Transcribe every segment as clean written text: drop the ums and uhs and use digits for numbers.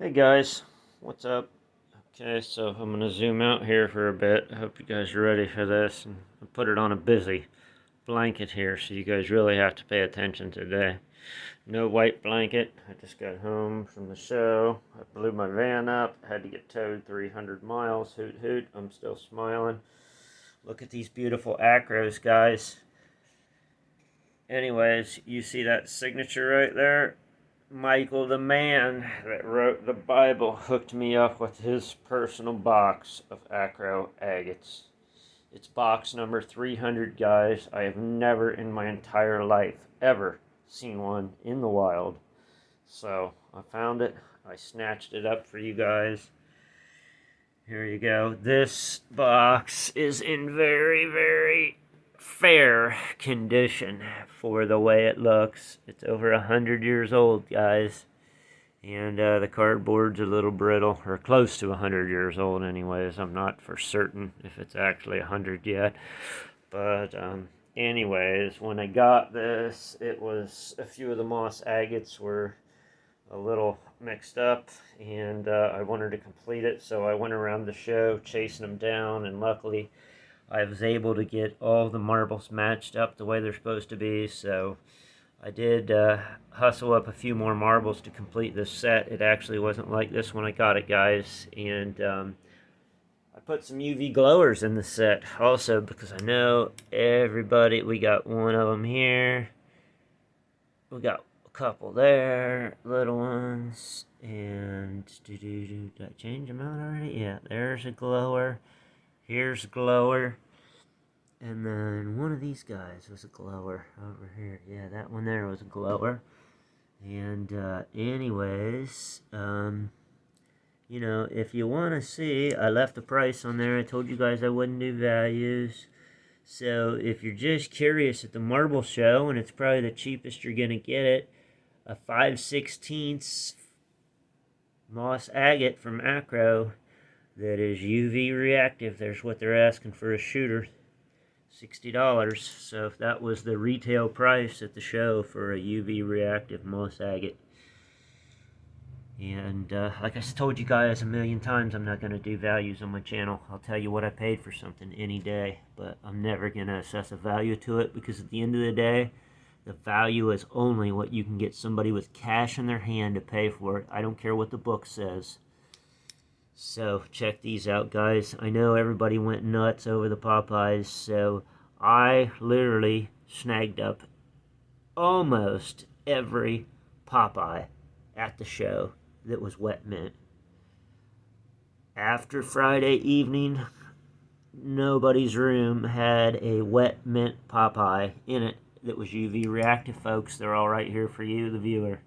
Hey guys, what's up? Okay, so I'm gonna zoom out here for a bit. I hope you guys are ready for this. And I put it on a busy blanket here, so you guys really have to pay attention today. No white blanket. I just got home from the show. I blew my van up. Had to get towed 300 miles. Hoot hoot. I'm still smiling. Look at these beautiful acros, guys. Anyways, you see that signature right there? Michael, the man that wrote the Bible, hooked me up with his personal box of acro agates. It's box number 300, guys. I have never in my entire life ever seen one in the wild. So I found it. I snatched it up for you guys. Here you go. This box is in very, very fair condition for the way it looks. It's over 100 years old, guys. And the cardboard's a little brittle, or close to 100 years old anyways. I'm not for certain if it's actually 100 yet. But anyways, when I got this, it was a few of the moss agates were a little mixed up, and I wanted to complete it, so I went around the show chasing them down, and luckily I was able to get all the marbles matched up the way they're supposed to be. So I did hustle up a few more marbles to complete this set. It actually wasn't like this when I got it, guys. And I put some UV glowers in the set also, because I know everybody, we got one of them here. We got a couple there, little ones. And did I change them out already? Yeah, there's a glower. Here's a glower. And then one of these guys was a glower over here. Yeah, that one there was a glower. And anyways, you know, if you want to see, I left the price on there. I told you guys I wouldn't do values. So if you're just curious at the marble show, and it's probably the cheapest you're going to get it, a 5/16 moss agate from Acro that is UV reactive. There's what they're asking for a shooter. $60. So if that was the retail price at the show for a UV reactive moss agate. And like I told you guys a million times, I'm not going to do values on my channel. I'll tell you what I paid for something any day, but I'm never going to assess a value to it, because at the end of the day, the value is only what you can get somebody with cash in their hand to pay for it. I don't care what the book says. So check these out, guys. I know everybody went nuts over the Popeyes, so I literally snagged up almost every Popeye at the show that was wet mint. After Friday evening, nobody's room had a wet mint Popeye in it that was UV reactive, folks. They're all right here for you, the viewer.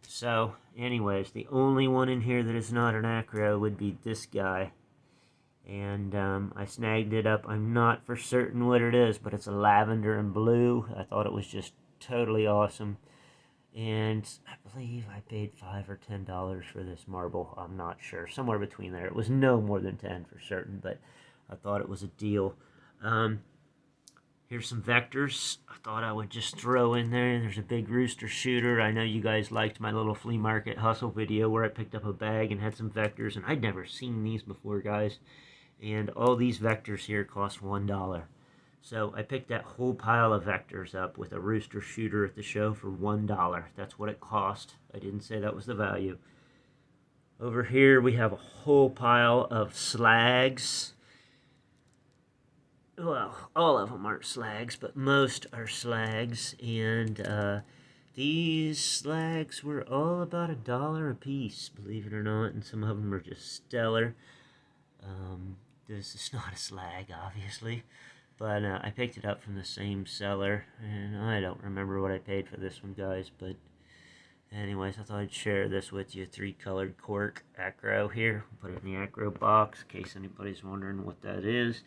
So, anyways, the only one in here that is not an acro would be this guy. And I snagged it up. I'm not for certain what it is, but it's a lavender and blue. I thought it was just totally awesome. And I believe I paid $5 or $10 for this marble. I'm not sure. Somewhere between there. It was no more than 10 for certain, but I thought it was a deal. Here's some vectors I thought I would just throw in there. There's a big rooster shooter. I know you guys liked my little flea market hustle video where I picked up a bag and had some vectors, and I'd never seen these before, guys. And all these vectors here cost $1. So I picked that whole pile of vectors up with a rooster shooter at the show for $1. That's what it cost. I didn't say that was the value. Over here we have a whole pile of slags. Well, all of them aren't slags, but most are slags, and these slags were all about $1 a piece, believe it or not, and some of them are just stellar. This is not a slag, obviously, but I picked it up from the same seller, and I don't remember what I paid for this one, guys, but anyways, I thought I'd share this with you. 3-colored cork acro here. Put it in the acro box in case anybody's wondering what that is.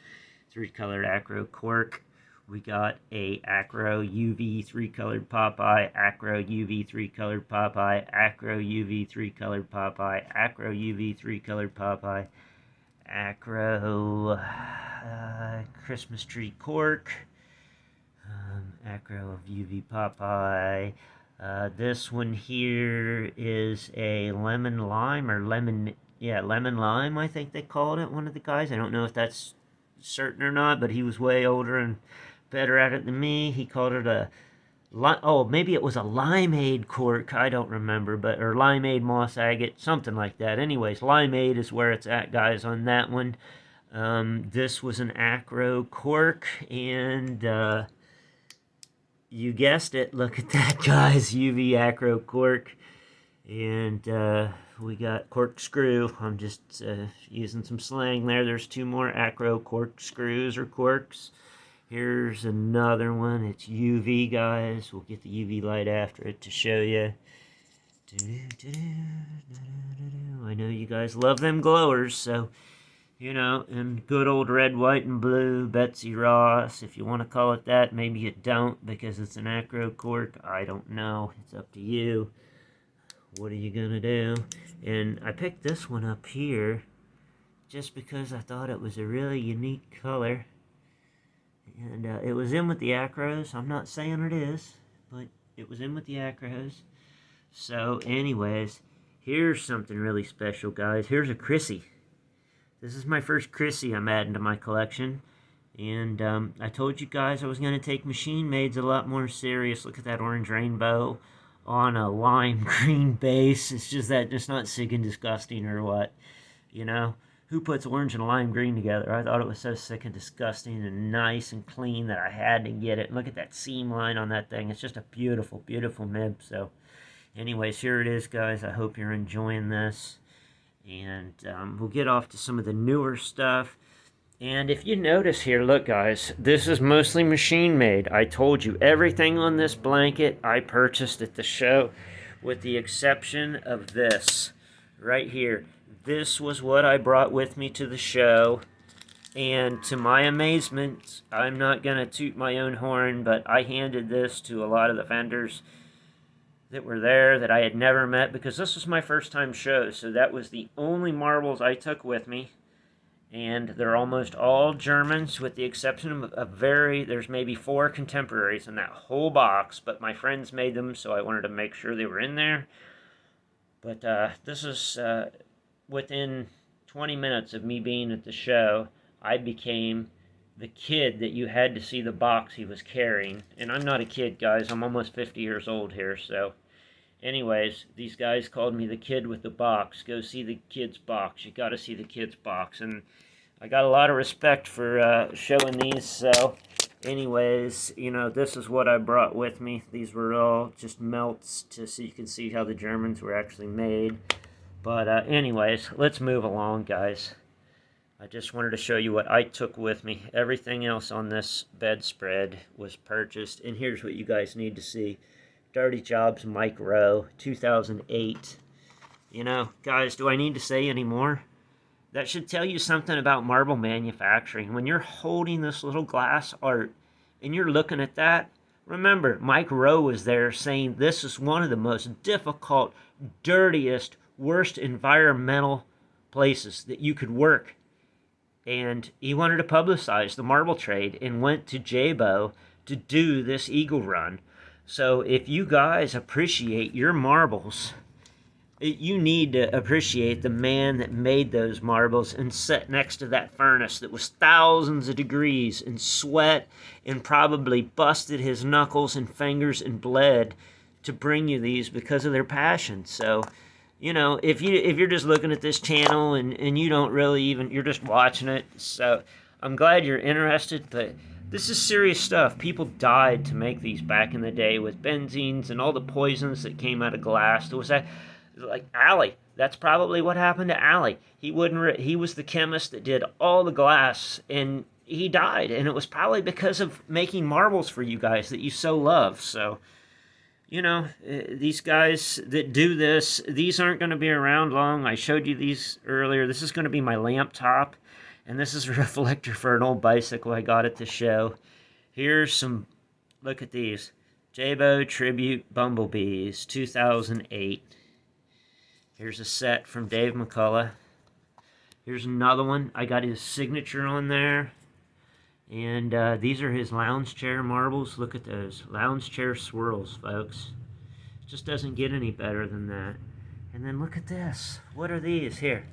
3-colored acro cork. We got a acro UV 3-colored Popeye, acro UV 3-colored Popeye, acro UV 3-colored Popeye, acro UV 3-colored Popeye, acro Christmas tree cork, acro of UV Popeye, This one here is a lemon lime, or lemon, yeah, lemon lime, I think they called it, one of the guys. I don't know if that's certain or not, but he was way older and better at it than me. He called it a, oh, maybe it was a limeade cork, I don't remember, but, or limeade moss agate, something like that. Anyways, limeade is where it's at, guys, on that one. This was an acro cork, and, you guessed it. Look at that, guys. UV acro cork. And we got corkscrew. I'm just using some slang there. There's two more acro corkscrews or corks. Here's another one. It's UV, guys. We'll get the UV light after it to show you. I know you guys love them glowers, so... You know, in good old red, white, and blue, Betsy Ross, if you want to call it that. Maybe you don't because it's an acro cork. I don't know. It's up to you. What are you going to do? And I picked this one up here just because I thought it was a really unique color. And it was in with the acros. I'm not saying it is, but it was in with the acros. So, anyways, here's something really special, guys. Here's a Chrissy. This is my first Chrissy I'm adding to my collection. And I told you guys I was going to take machine mades a lot more serious. Look at that orange rainbow on a lime green base. It's just that, it's not sick and disgusting or what. You know? Who puts orange and lime green together? I thought it was so sick and disgusting and nice and clean that I had to get it. And look at that seam line on that thing. It's just a beautiful, beautiful nib. So, anyways, here it is, guys. I hope you're enjoying this. And we'll get off to some of the newer stuff. And if you notice here, look, guys, this is mostly machine made. I told you, everything on this blanket I purchased at the show, with the exception of this right here. This was what I brought with me to the show. And to my amazement, I'm not going to toot my own horn, but I handed this to a lot of the vendors that were there that I had never met, because this was my first time show, so that was the only marbles I took with me. And they're almost all Germans, with the exception of there's maybe 4 contemporaries in that whole box, but my friends made them, so I wanted to make sure they were in there. But this is within 20 minutes of me being at the show, I became the kid that you had to see the box he was carrying. And I'm not a kid, guys. I'm almost 50 years old here, so... Anyways, these guys called me the kid with the box. Go see the kid's box. You got to see the kid's box. And I got a lot of respect for showing these. So, anyways, you know, this is what I brought with me. These were all just melts so you can see how the Germans were actually made. But anyways, let's move along, guys. I just wanted to show you what I took with me. Everything else on this bedspread was purchased. And here's what you guys need to see. Dirty Jobs Mike Rowe, 2008. You know, guys, do I need to say any more? That should tell you something about marble manufacturing. When you're holding this little glass art and you're looking at that, remember, Mike Rowe was there saying this is one of the most difficult, dirtiest, worst environmental places that you could work. And he wanted to publicize the marble trade and went to Jabo to do this eagle run. So if you guys appreciate your marbles, you need to appreciate the man that made those marbles and sat next to that furnace that was thousands of degrees and sweat and probably busted his knuckles and fingers and bled to bring you these because of their passion. So, you know, if you're just looking at this channel and you don't really even, you're just watching it. So I'm glad you're interested, but this is serious stuff. People died to make these back in the day with benzines and all the poisons that came out of glass. There was that, like Allie. That's probably what happened to Allie. He was the chemist that did all the glass, and he died. And it was probably because of making marbles for you guys that you so love. So, you know, these guys that do this, these aren't going to be around long. I showed you these earlier. This is going to be my lamp top. And this is a reflector for an old bicycle I got at the show. Here's some, look at these. Jabo Tribute Bumblebees, 2008. Here's a set from Dave McCullough. Here's another one. I got his signature on there. And these are his lounge chair marbles. Look at those. Lounge chair swirls, folks. Just doesn't get any better than that. And then look at this. What are these? Here,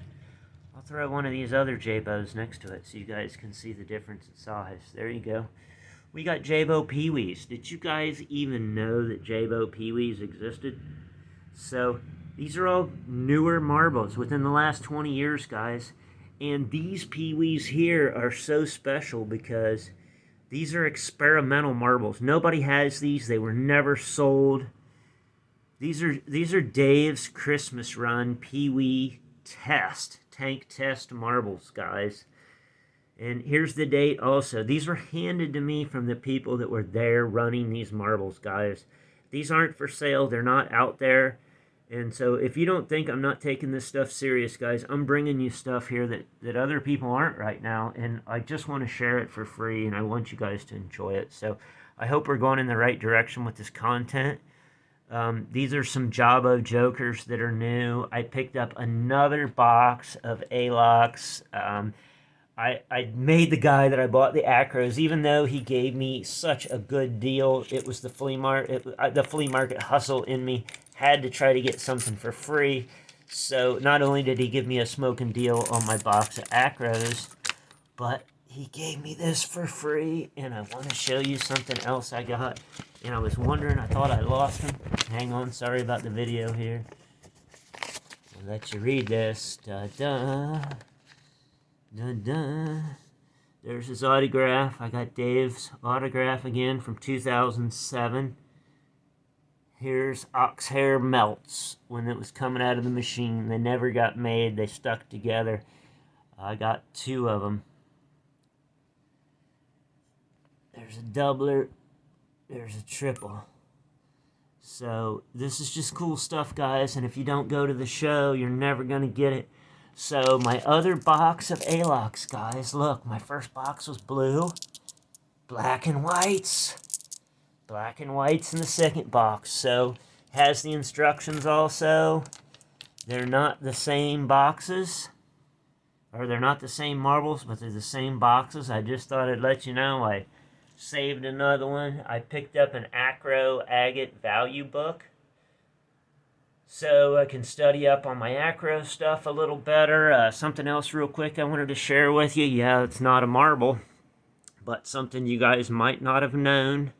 I'll throw one of these other Jabos next to it so you guys can see the difference in size. There you go. We got Jabo Pee-wees. Did you guys even know that Jabo Pee-wees existed? So these are all newer marbles within the last 20 years, guys. And these Pee-wees here are so special because these are experimental marbles. Nobody has these. They were never sold. These are Dave's Christmas Run Pee-wee tank test marbles, guys. And here's the date also. These were handed to me from the people that were there running these marbles, guys. These aren't for sale. They're not out there. And so if you don't think I'm not taking this stuff serious, guys, I'm bringing you stuff here that other people aren't right now. And I just want to share it for free, and I want you guys to enjoy it. So I hope we're going in the right direction with this content. These are some Jabo jokers that are new. I picked up another box of A-locks. I made the guy that I bought the acros, even though he gave me such a good deal. It was the flea market hustle in me. Had to try to get something for free. So not only did he give me a smoking deal on my box of acros, but he gave me this for free. And I want to show you something else I got. And I was wondering, I thought I lost him. Hang on, sorry about the video here. I'll let you read this. Da-da. Da-da. There's his autograph. I got Dave's autograph again from 2007. Here's Oxhair Melts when it was coming out of the machine. They never got made. They stuck together. I got 2 of them. There's a doubler. There's a triple. So this is just cool stuff, guys. And if you don't go to the show, you're never going to get it. So my other box of A-locks, guys. Look, my first box was blue. Black and whites. Black and whites in the second box. So has the instructions also. They're not the same boxes. Or they're not the same marbles, but they're the same boxes. I just thought I'd let you know. I saved another one. I picked up an acro agate value book so I can study up on my acro stuff a little better. Something else real quick I wanted to share with you. Yeah, it's not a marble, but something you guys might not have known.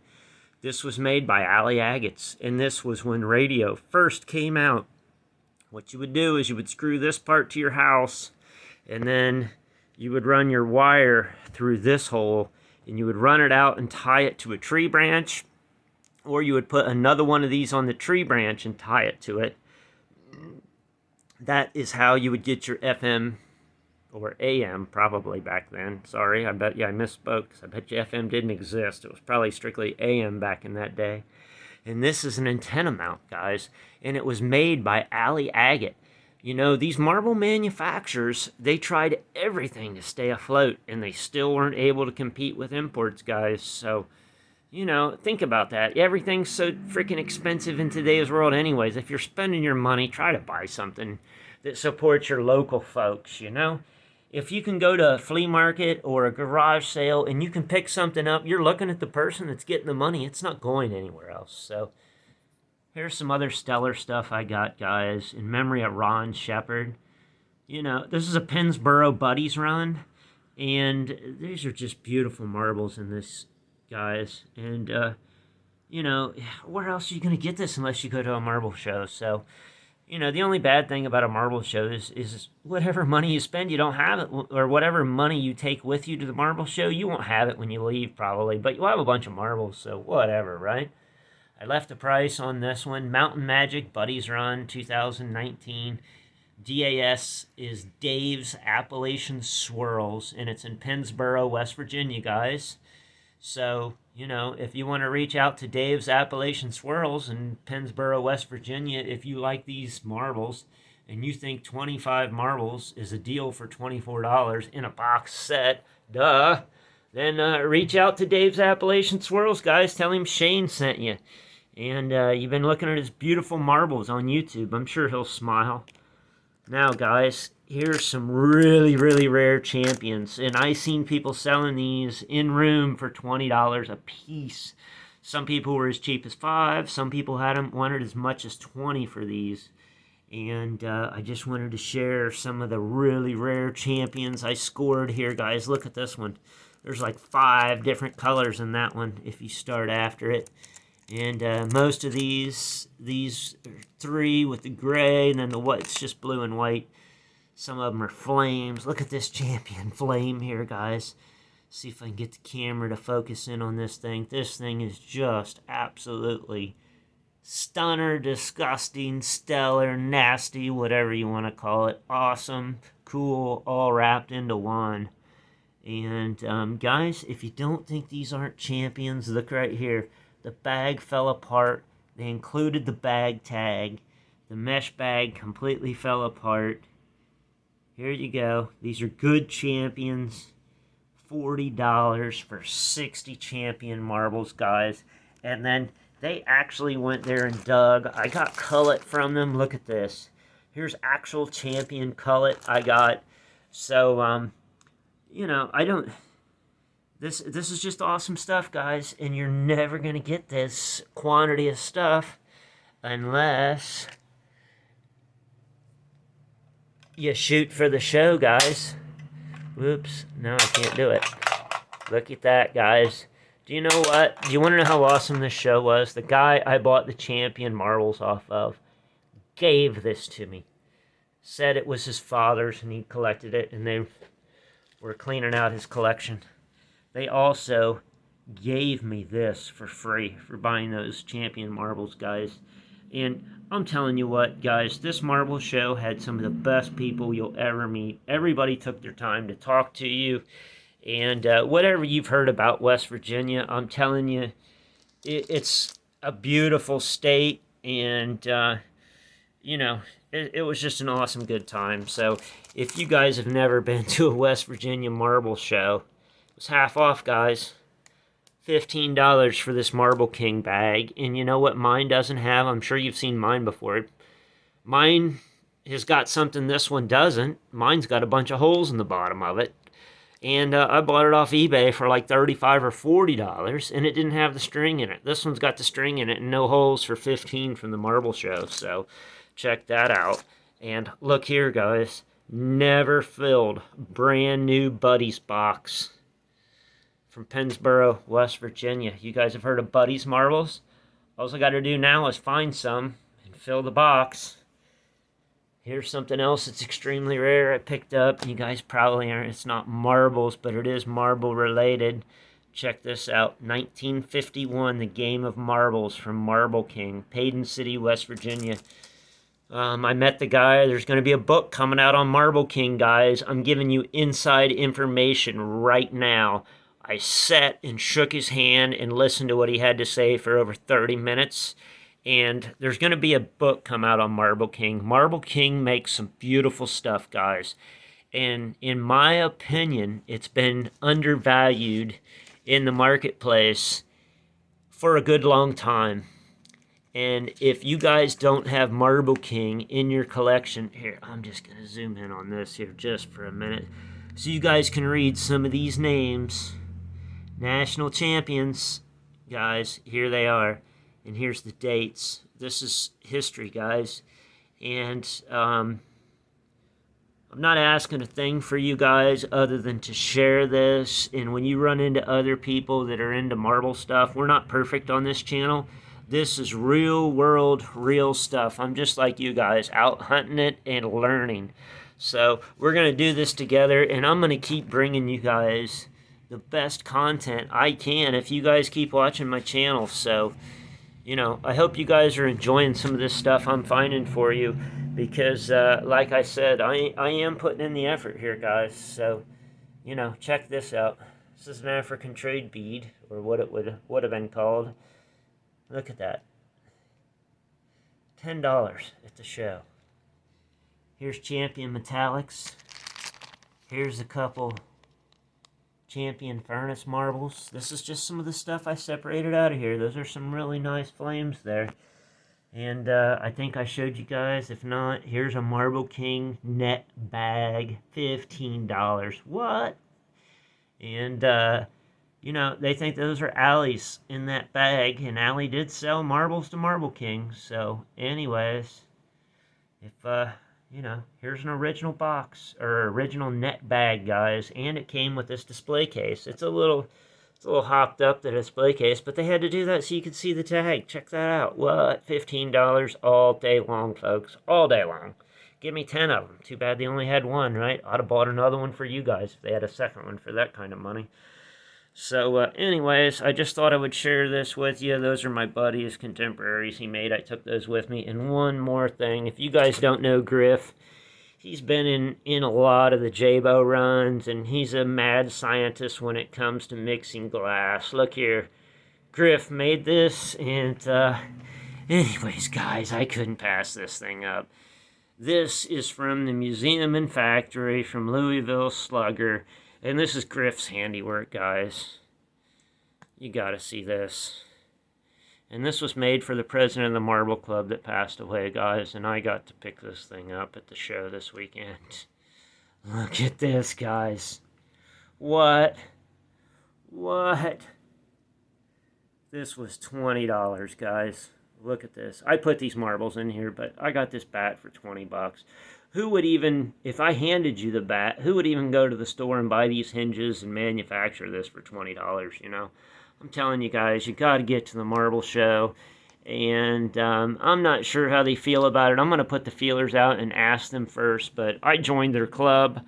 This was made by Ali Agates, and this was when radio first came out. What you would do is you would screw this part to your house, and then you would run your wire through this hole, and you would run it out and tie it to a tree branch, or you would put another one of these on the tree branch and tie it to it. That is how you would get your FM, or AM probably back then. Sorry, I misspoke, because I bet you FM didn't exist. It was probably strictly AM back in that day. And this is an antenna mount, guys, and it was made by Ali Agate. You know, these marble manufacturers, they tried everything to stay afloat, and they still weren't able to compete with imports, guys. So, you know, think about that. Everything's so freaking expensive in today's world anyways. If you're spending your money, try to buy something that supports your local folks, you know? If you can go to a flea market or a garage sale and you can pick something up, you're looking at the person that's getting the money. It's not going anywhere else. So here's some other stellar stuff I got, guys, in memory of Ron Shepard. You know, this is a Pennsboro Buddies run, and these are just beautiful marbles in this, guys. And, you know, where else are you going to get this unless you go to a marble show? So, you know, the only bad thing about a marble show is whatever money you spend, you don't have it, or whatever money you take with you to the marble show, you won't have it when you leave, probably, but you'll have a bunch of marbles, so whatever, right? I left the price on this one. Mountain Magic Buddies Run 2019. DAS is Dave's Appalachian Swirls, and it's in Pennsboro, West Virginia, guys. So, you know, if you want to reach out to Dave's Appalachian Swirls in Pennsboro, West Virginia, if you like these marbles and you think 25 marbles is a deal for $24 in a box set, duh, then reach out to Dave's Appalachian Swirls, guys. Tell him Shane sent you. And you've been looking at his beautiful marbles on YouTube. I'm sure he'll smile. Now, guys, here's some really, really rare champions. And I've seen people selling these in room for $20 a piece. Some people were as cheap as $5. Some people wanted as much as $20 for these. And I just wanted to share some of the really rare champions I scored here, guys. Look at this one. There's like 5 different colors in that one if you start after it. And most of these are 3 with the gray, and then the white's just blue and white. Some of them are flames. Look at this champion flame here, guys. See if I can get the camera to focus in on this thing. This thing is just absolutely stunner, disgusting, stellar, nasty, whatever you want to call it. Awesome, cool, all wrapped into one. And guys, if you don't think these aren't champions, look right here. The bag fell apart. They included the bag tag. The mesh bag completely fell apart. Here you go. These are good champions. $40 for 60 champion marbles, guys. And then they actually went there and dug. I got cullet from them. Look at this. Here's actual champion cullet I got. So, you know, this is just awesome stuff, guys. And you're never going to get this quantity of stuff unless you shoot for the show, guys. Whoops, no, I can't do it. Look at that, guys. Do you know what? Do you want to know how awesome this show was? The guy I bought the champion marbles off of gave this to me. Said it was his father's and he collected it, and they were cleaning out his collection. They also gave me this for free for buying those champion marbles, guys. And I'm telling you what, guys, this marble show had some of the best people you'll ever meet. Everybody took their time to talk to you. And whatever you've heard about West Virginia, I'm telling you, it's a beautiful state. And, you know, it was just an awesome good time. So if you guys have never been to a West Virginia marble show, it was half off, guys. $15 for this Marble King bag. And you know what mine doesn't have? I'm sure you've seen mine before. Mine has got something this one doesn't. Mine's got a bunch of holes in the bottom of it. And I bought it off eBay for like $35 or $40, and it didn't have the string in it. This one's got the string in it and no holes for $15 from the marble show. So check that out. And look here, guys. Never filled. Brand new Buddies box from Pennsboro, West Virginia. You guys have heard of Buddies marbles? All I got to do now is find some and fill the box. Here's something else that's extremely rare I picked up. You guys probably aren't. It's not marbles, but it is marble related. Check this out. 1951, The Game of Marbles from Marble King, Paden City, West Virginia. I met the guy. There's going to be a book coming out on Marble King, guys. I'm giving you inside information right now. I sat and shook his hand and listened to what he had to say for over 30 minutes. And there's going to be a book come out on Marble King. Marble King makes some beautiful stuff, guys. And in my opinion, it's been undervalued in the marketplace for a good long time. And if you guys don't have Marble King in your collection, here, I'm just going to zoom in on this here just for a minute so you guys can read some of these names. National champions, guys, here they are. And here's the dates. This is history, guys. And I'm not asking a thing for you guys other than to share this. And when you run into other people that are into marble stuff, we're not perfect on this channel. This is real world, real stuff. I'm just like you guys, out hunting it and learning. So we're going to do this together, and I'm going to keep bringing you guys the best content I can if you guys keep watching my channel. So, you know, I hope you guys are enjoying some of this stuff I'm finding for you because, like I said, I am putting in the effort here, guys. So, you know, check this out. This is an African trade bead, or what it would have been called. Look at that. $10 at the show. Here's Champion Metallics. Here's a couple Champion Furnace marbles. This is just some of the stuff I separated out of here. Those are some really nice flames there. And I think I showed you guys. If not, here's a Marble King net bag. $15. What? And You know, they think those are Allie's in that bag, and Allie did sell marbles to Marble King. So, anyways, if, you know, here's an original box, or original net bag, guys, and it came with this display case. It's a little hopped up, the display case, but they had to do that so you could see the tag. Check that out. What? $15 all day long, folks. All day long. Give me 10 of them. Too bad they only had one, right? I'd have bought another one for you guys if they had a second one for that kind of money. So, anyways, I just thought I would share this with you. Those are my buddies, contemporaries he made. I took those with me. And one more thing. If you guys don't know Griff, he's been in a lot of the Jabo runs, and he's a mad scientist when it comes to mixing glass. Look here. Griff made this, and, anyways, guys, I couldn't pass this thing up. This is from the Museum and Factory from Louisville Slugger. And this is Griff's handiwork, guys. You gotta see this. And this was made for the president of the Marble Club that passed away, guys. And I got to pick this thing up at the show this weekend. Look at this, guys. What? This was $20, guys. Look at this. I put these marbles in here, but I got this bat for $20. Who would even, if I handed you the bat, who would even go to the store and buy these hinges and manufacture this for $20, you know? I'm telling you guys, you got to get to the marble show, and I'm not sure how they feel about it. I'm going to put the feelers out and ask them first, but I joined their club,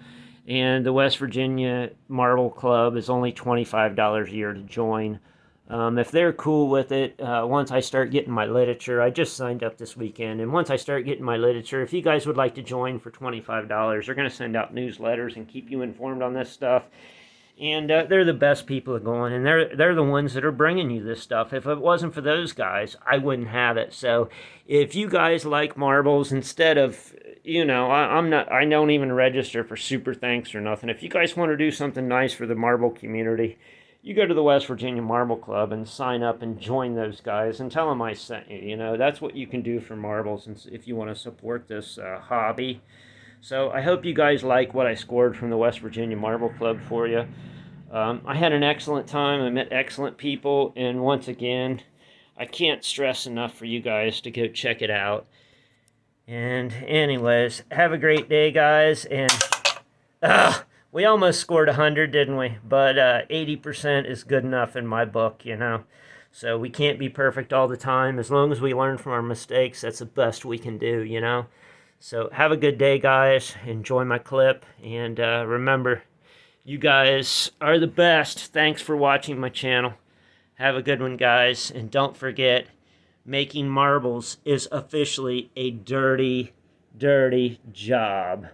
and the West Virginia Marble Club is only $25 a year to join. If they're cool with it, once I start getting my literature, I just signed up this weekend, and once I start getting my literature, if you guys would like to join for $25, they're going to send out newsletters and keep you informed on this stuff. And they're the best people going, and they're the ones that are bringing you this stuff. If it wasn't for those guys, I wouldn't have it. So if you guys like marbles, instead of, you know, I don't even register for super thanks or nothing. If you guys want to do something nice for the marble community, you go to the West Virginia Marble Club and sign up and join those guys and tell them I sent you. You know, that's what you can do for marbles if you want to support this hobby. So I hope you guys like what I scored from the West Virginia Marble Club for you. I had an excellent time. I met excellent people. And once again, I can't stress enough for you guys to go check it out. And anyways, have a great day, guys. And we almost scored 100, didn't we? But 80% is good enough in my book, you know. So we can't be perfect all the time. As long as we learn from our mistakes, that's the best we can do, you know. So have a good day, guys. Enjoy my clip. And remember, you guys are the best. Thanks for watching my channel. Have a good one, guys. And don't forget, making marbles is officially a dirty, dirty job.